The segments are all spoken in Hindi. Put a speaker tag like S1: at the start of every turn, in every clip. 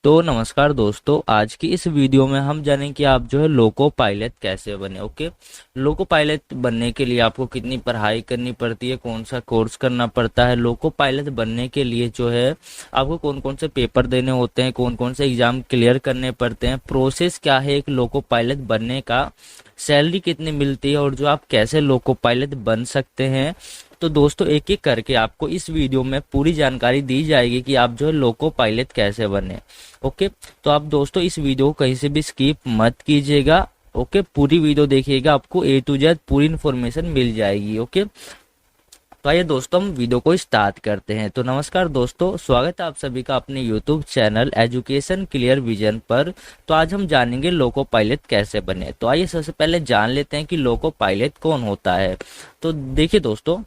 S1: तो नमस्कार दोस्तों, आज की इस वीडियो में हम जानेंगे कि आप जो है लोको पायलट कैसे बने। ओके, लोको पायलट बनने के लिए आपको कितनी पढ़ाई करनी पड़ती है, कौन सा कोर्स करना पड़ता है, लोको पायलट बनने के लिए जो है आपको कौन कौन से पेपर देने होते हैं, कौन कौन से एग्जाम क्लियर करने पड़ते हैं, प्रोसेस क्या है एक लोको पायलट बनने का, सैलरी कितनी मिलती है और जो आप कैसे लोको पायलट बन सकते हैं। तो दोस्तों एक एक करके आपको इस वीडियो में पूरी जानकारी दी जाएगी कि आप जो है लोको पायलट कैसे बने। ओके, तो आप दोस्तों इस वीडियो को कहीं से भी स्किप मत कीजिएगा। ओके, पूरी वीडियो देखिएगा, आपको ए टू जेड पूरी इन्फॉर्मेशन मिल जाएगी। ओके, तो आइए दोस्तों हम वीडियो को स्टार्ट करते हैं। तो नमस्कार दोस्तों, स्वागत है आप सभी का अपने YouTube channel education clear vision पर। तो आज हम जानेंगे लोको पायलट कैसे बने। तो आइए सबसे पहले जान लेते हैं कि लोको पायलट कौन होता है। तो देखिए दोस्तों,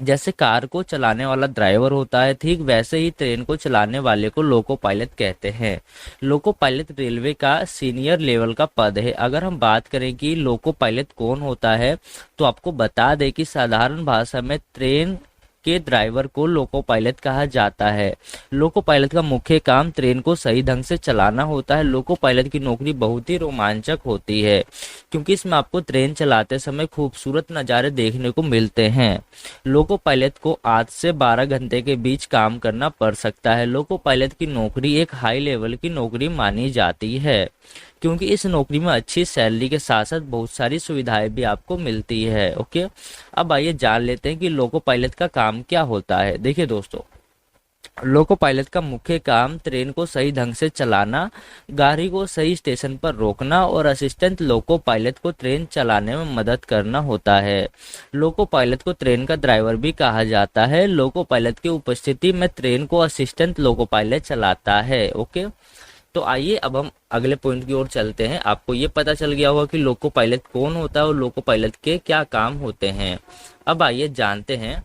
S1: जैसे कार को चलाने वाला ड्राइवर होता है, ठीक वैसे ही ट्रेन को चलाने वाले को लोको पायलट कहते हैं। लोको पायलट रेलवे का सीनियर लेवल का पद है। अगर हम बात करें कि लोको पायलट कौन होता है, तो आपको बता दें कि साधारण भाषा में ट्रेन के ड्राइवर को लोको पायलट कहा जाता है। लोको पायलट का मुख्य काम ट्रेन को सही ढंग से चलाना होता है। लोको पायलट की नौकरी बहुत ही रोमांचक होती है, क्योंकि इसमें आपको ट्रेन चलाते समय खूबसूरत नज़ारे देखने को मिलते हैं। लोको पायलट को 8 से 12 घंटे के बीच काम करना पड़ सकता है। लोको पायलट की नौकरी एक हाई लेवल की नौकरी मानी जाती है, क्योंकि इस नौकरी में अच्छी सैलरी के साथ साथ बहुत सारी सुविधाएं भी आपको मिलती है। ओके, अब आइए जान लेते हैं कि लोको पायलट का काम क्या होता है। देखिए दोस्तों, लोको पायलट का मुख्य काम ट्रेन को सही ढंग से चलाना, गाड़ी को सही स्टेशन पर रोकना और असिस्टेंट लोको पायलट को ट्रेन चलाने में मदद करना होता है। लोको पायलट को ट्रेन का ड्राइवर भी कहा जाता है। लोको पायलट की उपस्थिति में ट्रेन को असिस्टेंट लोको पायलट चलाता है। ओके, तो आइए अब हम अगले पॉइंट की ओर चलते हैं। आपको ये पता चल गया होगा कि लोको पायलट कौन होता है और लोको पायलट के क्या काम होते हैं। अब आइए जानते हैं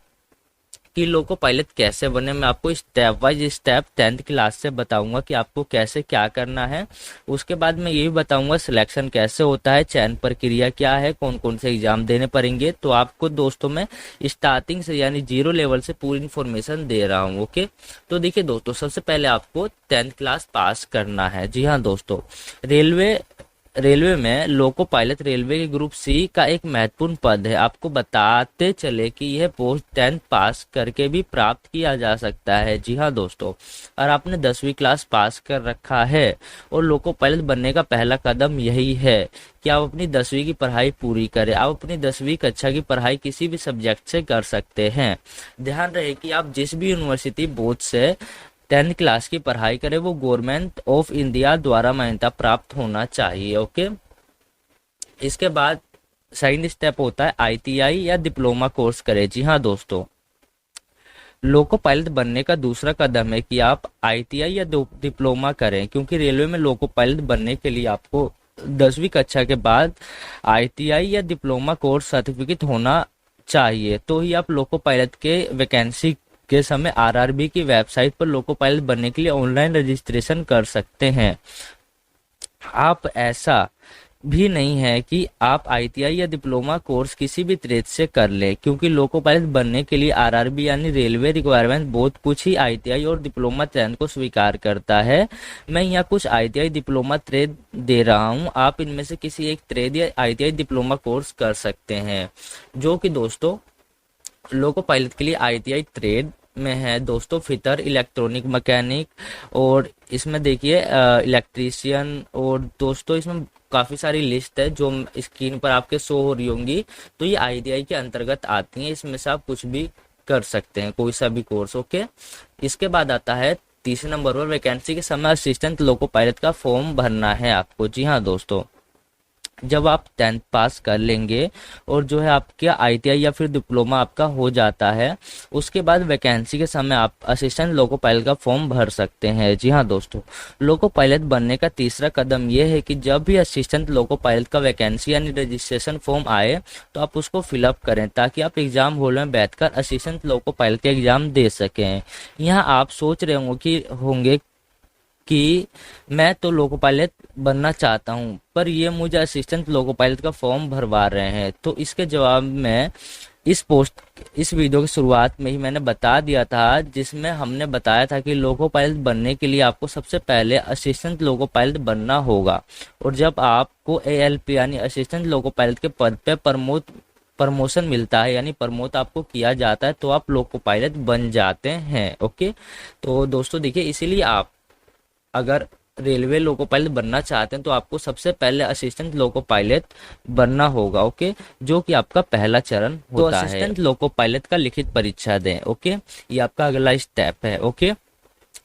S1: कि लोको पायलट कैसे बने। मैं आपको step by step 10th class से बताऊंगा कि आपको कैसे क्या करना है। उसके बाद मैं ये भी बताऊंगा सिलेक्शन कैसे होता है, चयन प्रक्रिया क्या है, कौन कौन से एग्जाम देने पड़ेंगे। तो आपको दोस्तों मैं स्टार्टिंग से यानी 0 लेवल से पूरी इन्फॉर्मेशन दे रहा हूँ। ओके, तो देखिए दोस्तों, सबसे पहले आपको 10th क्लास पास करना है। जी हाँ दोस्तों, रेलवे में लोको पायलट रेलवे के ग्रुप सी का एक महत्वपूर्ण पद है। आपको बताते चले कि यह पोस्ट 10th पास करके भी प्राप्त किया जा सकता है। जी हाँ दोस्तों, और आपने 10वीं क्लास पास कर रखा है और लोको पायलट बनने का पहला कदम यही है कि आप अपनी 10वीं की पढ़ाई पूरी करें। आप अपनी 10वीं कक्षा की पढ़ाई किसी भी सब्जेक्ट से कर सकते हैं। ध्यान रहे कि आप जिस भी यूनिवर्सिटी बोर्ड से 10th क्लास की पढ़ाई करें वो गवर्नमेंट ऑफ इंडिया द्वारा मान्यता प्राप्त होना चाहिए। ओके, इसके बाद सेकंड स्टेप होता है आईटीआई या डिप्लोमा कोर्स करें। जी हाँ दोस्तों, लोको पायलट बनने का दूसरा कदम है कि आप आईटीआई या डिप्लोमा करें, क्योंकि रेलवे में लोको पायलट बनने के लिए आपको 10वीं कक्षा के बाद आईटीआई या डिप्लोमा कोर्स सर्टिफिकेट होना चाहिए। तो ही आप लोको पायलट के वैकेंसी के समय आरआरबी की वेबसाइट पर लोको पायलट बनने के लिए ऑनलाइन रजिस्ट्रेशन कर सकते हैं। आप ऐसा भी नहीं है कि आप आईटीआई या डिप्लोमा कोर्स किसी भी ट्रेड से कर लें, क्योंकि लोको पायलट बनने के लिए आरआरबी यानी रेलवे रिक्वायरमेंट बोर्ड कुछ ही आईटीआई और डिप्लोमा ट्रेड को स्वीकार करता है। मैं यहाँ कुछ आईटीआई डिप्लोमा ट्रेड दे रहा हूँ, आप इनमें से किसी एक ट्रेड या आईटीआई डिप्लोमा कोर्स कर सकते हैं। जो कि दोस्तों लोको पायलट के लिए आईटीआई ट्रेड में है दोस्तों फिटर, इलेक्ट्रॉनिक मैकेनिक, और इसमें देखिए इलेक्ट्रीशियन, और दोस्तों इसमें काफ़ी सारी लिस्ट है जो स्क्रीन पर आपके शो हो रही होंगी। तो ये आईटीआई के अंतर्गत आती हैं, इसमें से आप कुछ भी कर सकते हैं, कोई सा भी कोर्स। ओके, इसके बाद आता है तीसरे नंबर पर वैकेंसी के समय असिस्टेंट लोको पायलट का फॉर्म भरना है आपको। जी हाँ दोस्तों, जब आप 10th पास कर लेंगे और जो है आपका आईटीआई या फिर डिप्लोमा आपका हो जाता है, उसके बाद वैकेंसी के समय आप असिस्टेंट लोको पायलट का फॉर्म भर सकते हैं। जी हाँ दोस्तों, लोको पायलट बनने का तीसरा कदम यह है कि जब भी असिस्टेंट लोको पायलट का वैकेंसी यानी रजिस्ट्रेशन फॉर्म आए तो आप उसको फिलअप करें, ताकि आप एग्जाम हॉल में बैठकर असिस्टेंट लोको पायलट का एग्जाम दे सकें। यहाँ आप सोच रहे होंगे कि मैं तो लोको पायलट बनना चाहता हूं, पर ये मुझे असिस्टेंट लोको पायलट का फॉर्म भरवा रहे हैं। तो इसके जवाब में इस वीडियो की शुरुआत में ही मैंने बता दिया था, जिसमें हमने बताया था कि लोको पायलट बनने के लिए आपको सबसे पहले असिस्टेंट लोको पायलट बनना होगा। और जब आपको ALP यानी असिस्टेंट लोको पायलट के पद पे प्रमोशन मिलता है, यानी प्रमोट आपको किया जाता है, तो आप लोको पायलट बन जाते हैं। ओके, तो दोस्तों देखिए, इसीलिए आप अगर रेलवे लोको पायलट बनना चाहते हैं तो आपको सबसे पहले असिस्टेंट लोको पायलट बनना होगा। ओके, जो कि आपका पहला चरण होता है। असिस्टेंट लोको पायलट का लिखित परीक्षा दें। ओके, ये आपका अगला स्टेप है। ओके,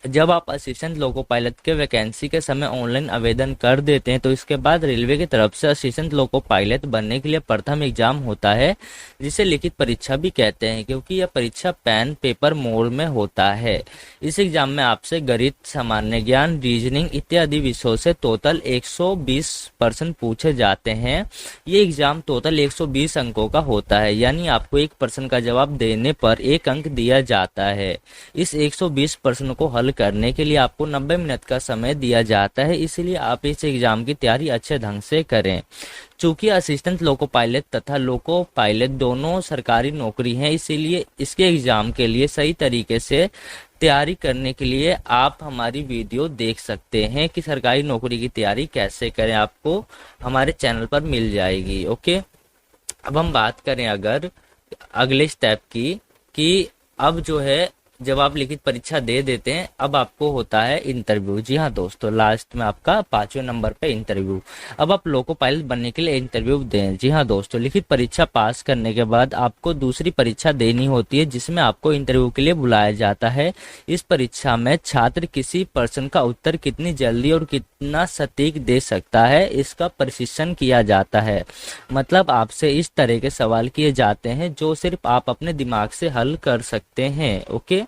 S1: जब आप असिस्टेंट लोको पायलट के वैकेंसी के समय ऑनलाइन आवेदन कर देते हैं तो इसके बाद रेलवे की तरफ से असिस्टेंट लोको पायलट बनने के लिए प्रथम एग्जाम होता है, जिसे लिखित परीक्षा भी कहते हैं, क्योंकि यह परीक्षा पेन पेपर मोड में होता है। इस एग्जाम में आपसे गणित, सामान्य ज्ञान, रीजनिंग इत्यादि विषयों से टोटल 120 प्रश्न पूछे जाते हैं। ये एग्जाम टोटल 120 अंकों का होता है, यानी आपको एक प्रश्न का जवाब देने पर 1 अंक दिया जाता है। इस 120 प्रश्न को हल करने के लिए आपको 90 मिनट का समय दिया जाता है, इसलिए आप इस एग्जाम की तैयारी अच्छे ढंग से करें। चूंकि असिस्टेंट लोको पायलट तथा लोको पायलट दोनों सरकारी नौकरी हैं, इसीलिए इसके एग्जाम के लिए सही तरीके से तैयारी करने के लिए आप हमारी वीडियो देख सकते हैं कि सरकारी नौकरी की तैयारी कैसे करें, आपको हमारे चैनल पर मिल जाएगी। ओके, अब हम बात करें अगर अगले स्टेप की, कि अब जो है जब आप लिखित परीक्षा दे देते हैं, अब आपको होता है इंटरव्यू। जी हाँ दोस्तों, लास्ट में आपका 5वें नंबर पे इंटरव्यू। अब आप लोको पायलट बनने के लिए इंटरव्यू दें। जी हाँ दोस्तों, लिखित परीक्षा पास करने के बाद आपको दूसरी परीक्षा देनी होती है, जिसमें आपको इंटरव्यू के लिए बुलाया जाता है। इस परीक्षा में छात्र किसी प्रश्न का उत्तर कितनी जल्दी और कितना सटीक दे सकता है, इसका प्रशिक्षण किया जाता है। मतलब आपसे इस तरह के सवाल किए जाते हैं जो सिर्फ आप अपने दिमाग से हल कर सकते हैं। ओके,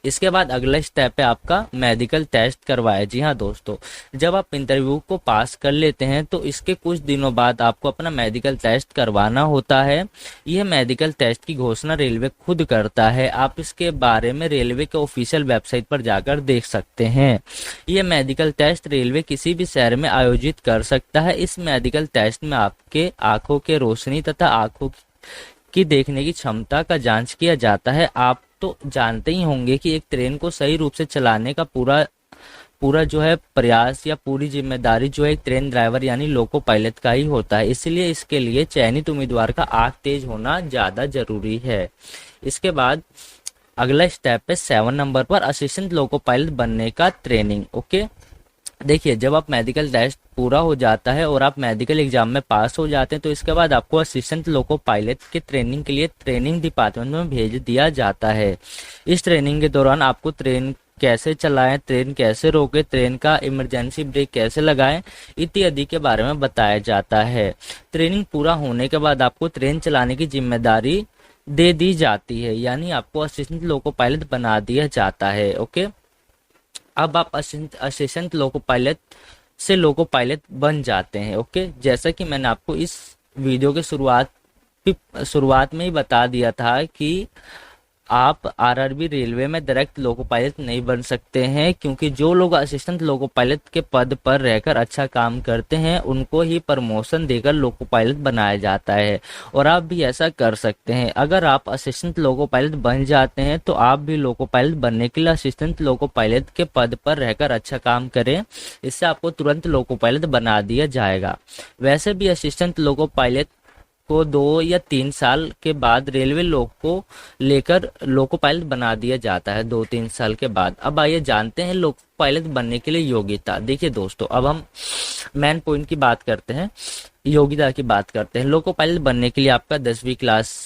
S1: इसके बाद अगला स्टेप है आपका मेडिकल टेस्ट करवाए। जी हाँ दोस्तों, जब आप इंटरव्यू को पास कर लेते हैं तो इसके कुछ दिनों बाद आपको अपना मेडिकल टेस्ट करवाना होता है। यह मेडिकल टेस्ट की घोषणा रेलवे खुद करता है, आप इसके बारे में रेलवे के ऑफिशियल वेबसाइट पर जाकर देख सकते हैं। यह मेडिकल टेस्ट रेलवे किसी भी शहर में आयोजित कर सकता है। इस मेडिकल टेस्ट में आपके आंखों के रोशनी तथा आंखों की देखने की क्षमता का जांच किया जाता है। आप तो जानते ही होंगे कि एक ट्रेन को सही रूप से चलाने का पूरा जो है प्रयास या पूरी जिम्मेदारी जो है एक ट्रेन ड्राइवर यानी लोको पायलट का ही होता है। इसलिए इसके लिए चयनित उम्मीदवार का आंख तेज होना ज्यादा जरूरी है। इसके बाद अगला स्टेप है 7 नंबर पर असिस्टेंट लोको पायलट बनने का ट्रेनिंग। ओके, देखिए, जब आप मेडिकल टेस्ट पूरा हो जाता है और आप मेडिकल एग्जाम में पास हो जाते हैं तो इसके बाद आपको असिस्टेंट लोको पायलट के ट्रेनिंग के लिए ट्रेनिंग डिपार्टमेंट में भेज दिया जाता है। इस ट्रेनिंग के दौरान आपको ट्रेन कैसे चलाएं, ट्रेन कैसे रोकें, ट्रेन का इमरजेंसी ब्रेक कैसे लगाएं इत्यादि के बारे में बताया जाता है। ट्रेनिंग पूरा होने के बाद आपको ट्रेन चलाने की जिम्मेदारी दे दी जाती है, यानी आपको असिस्टेंट लोको पायलट बना दिया जाता है। ओके, अब आप असिस्टेंट लोको पायलट से लोको पायलट बन जाते हैं। ओके, जैसा कि मैंने आपको इस वीडियो के शुरुआत में ही बता दिया था कि आप आरआरबी रेलवे में डायरेक्ट लोको पायलट नहीं बन सकते हैं, क्योंकि जो लोग असिस्टेंट लोको पायलट के पद पर रहकर अच्छा काम करते हैं उनको ही प्रमोशन देकर लोको पायलट बनाया जाता है। और आप भी ऐसा कर सकते हैं। अगर आप असिस्टेंट लोको पायलट बन जाते हैं तो आप भी लोको पायलट बनने के लिए असिस्टेंट लोको पायलट के पद पर रहकर अच्छा काम करें, इससे आपको तुरंत लोको पायलट बना दिया जाएगा। वैसे भी असिस्टेंट लोको पायलट को 2 या 3 साल के बाद रेलवे लोक को लेकर लोको पायलट बना दिया जाता है, 2-3 साल के बाद। अब आइए जानते हैं लोको पायलट बनने के लिए योग्यता। देखिए दोस्तों, अब हम मेन पॉइंट की बात करते हैं, योग्यता की बात करते हैं। लोको पायलट बनने के लिए आपका 10वीं क्लास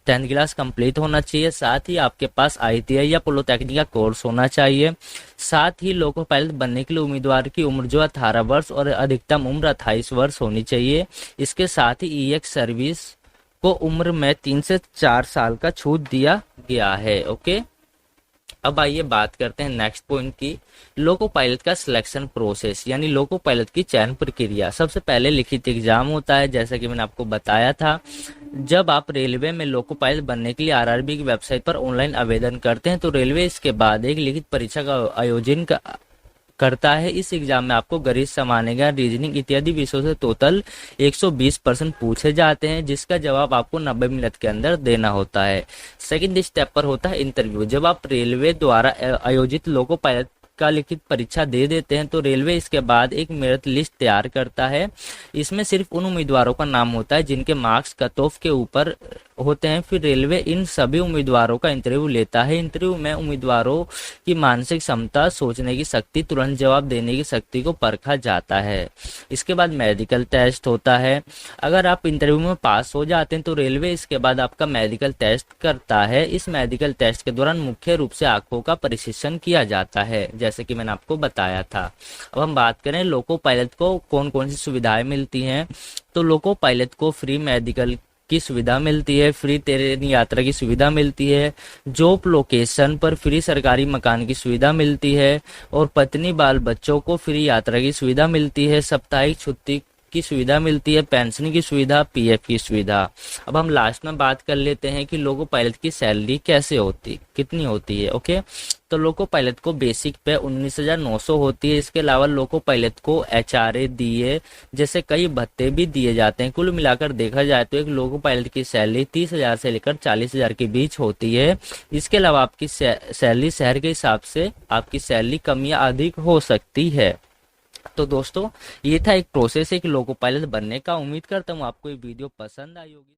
S1: 10th क्लास कंप्लीट होना चाहिए। साथ ही आपके पास ITI या पॉलिटेक्निक का कोर्स होना चाहिए। साथ ही लोको पायलट बनने के लिए उम्मीदवार की उम्र जो 18 वर्ष और अधिकतम उम्र 28 वर्ष होनी चाहिए। इसके साथ ही EX सर्विस को उम्र में 3 से 4 साल का छूट दिया गया है। ओके, अब आइए बात करते हैं नेक्स्ट पॉइंट की, लोको पायलट का सिलेक्शन प्रोसेस यानी लोको पायलट की चयन प्रक्रिया। सबसे पहले लिखित एग्जाम होता है, जैसा कि मैंने आपको बताया था। जब आप रेलवे में लोको पायलट बनने के लिए आरआरबी की वेबसाइट पर ऑनलाइन आवेदन करते हैं तो रेलवे इसके बाद एक लिखित परीक्षा का करता है। इस एग्जाम में आपको गणित, सामान्य ज्ञान, रीजनिंग इत्यादि विषयों से टोटल 120 प्रश्न पूछे जाते हैं, जिसका जवाब आपको 90 मिनट के अंदर देना होता है। सेकंड स्टेप पर होता है इंटरव्यू। जब आप रेलवे द्वारा आयोजित लोको पायलट का लिखित परीक्षा दे देते हैं तो रेलवे इसके बाद एक मेरिट लिस्ट तैयार करता है। इसमें सिर्फ उन उम्मीदवारों का नाम होता है जिनके मार्क्स कट ऑफ के ऊपर होते हैं। फिर रेलवे इन सभी उम्मीदवारों का इंटरव्यू लेता है। इंटरव्यू में उम्मीदवारों की मानसिक क्षमता, सोचने की शक्ति, तुरंत जवाब देने की शक्ति को परखा जाता है। इसके बाद मेडिकल टेस्ट होता है। अगर आप इंटरव्यू में पास हो जाते हैं तो रेलवे इसके बाद आपका मेडिकल टेस्ट करता है। इस मेडिकल टेस्ट के दौरान मुख्य रूप से आंखों का परीक्षण किया जाता है, जैसे कि मैंने आपको बताया था। अब हम बात करें लोको पायलट को कौन कौन सी सुविधाएं मिलती हैं, तो लोको पायलट को फ्री मेडिकल की सुविधा मिलती है, फ्री ट्रेन यात्रा की सुविधा मिलती है, जॉब लोकेशन पर फ्री सरकारी मकान की सुविधा मिलती है, और पत्नी बाल बच्चों को फ्री यात्रा की सुविधा मिलती है, साप्ताहिक छुट्टी की सुविधा मिलती है, पेंशन की सुविधा, पीएफ की सुविधा। अब हम लास्ट में बात कर लेते हैं कि लोको पायलट की सैलरी कैसे होती, कितनी होती है। ओके, तो लोको पायलट को बेसिक पे 19,900 होती है। इसके अलावा लोको पायलट को एचआरए दिए जैसे कई भत्ते भी दिए जाते हैं। कुल मिलाकर देखा जाए तो एक लोको पायलट की सैलरी 30,000 से लेकर 40,000 के बीच होती है। इसके अलावा आपकी सैलरी शहर के हिसाब से आपकी सैलरी कम या अधिक हो सकती है। तो दोस्तों, ये था एक प्रोसेस एक लोको पायलट बनने का। उम्मीद करता हूँ आपको ये वीडियो पसंद आई होगी।